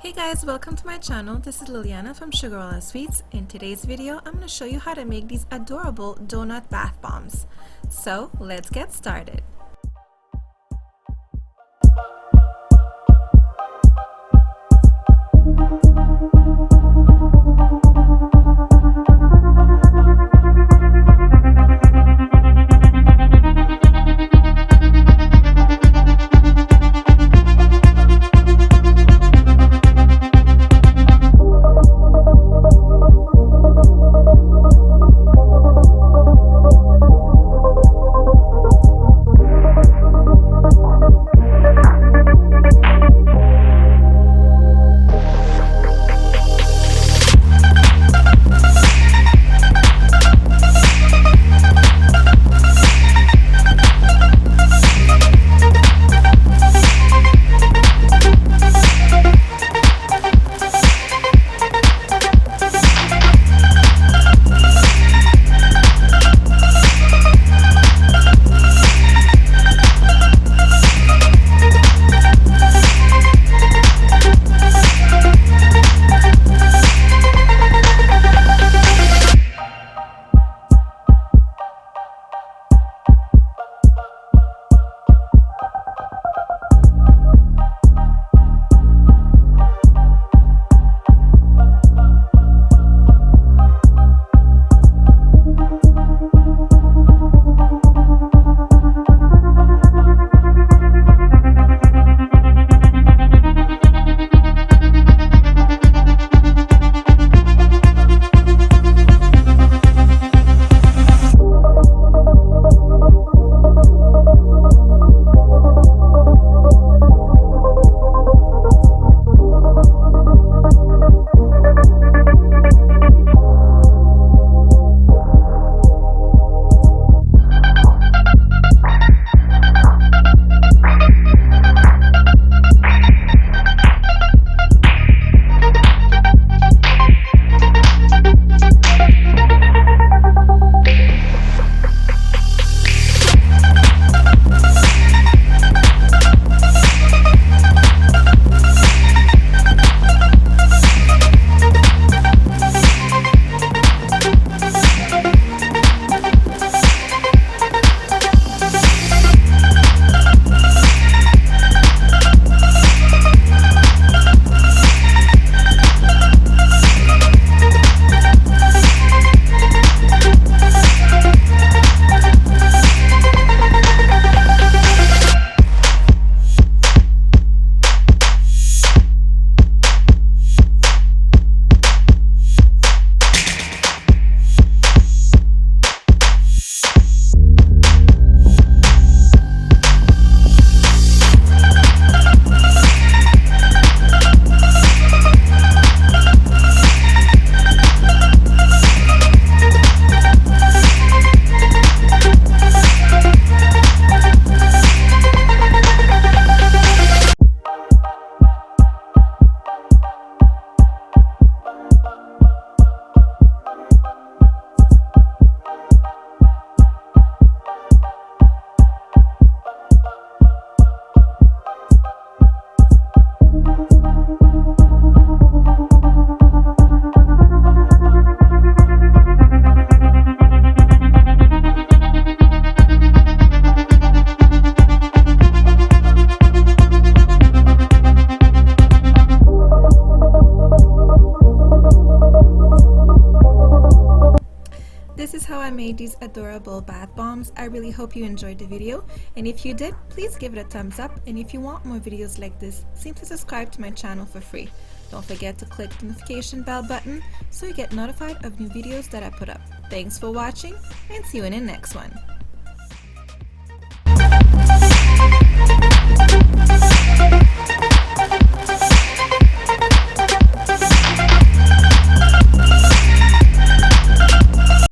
Hey guys, welcome to my channel. This is Liliana from Sugarella Sweets. In today's video, I'm going to show you how to make these adorable donut bath bombs. So let's get started. This is how I made these adorable bath bombs. I really hope you enjoyed the video, and if you did, please give it a thumbs up, and if you want more videos like this, simply subscribe to my channel for free. Don't forget to click the notification bell button so you get notified of new videos that I put up. Thanks for watching, and see you in the next one.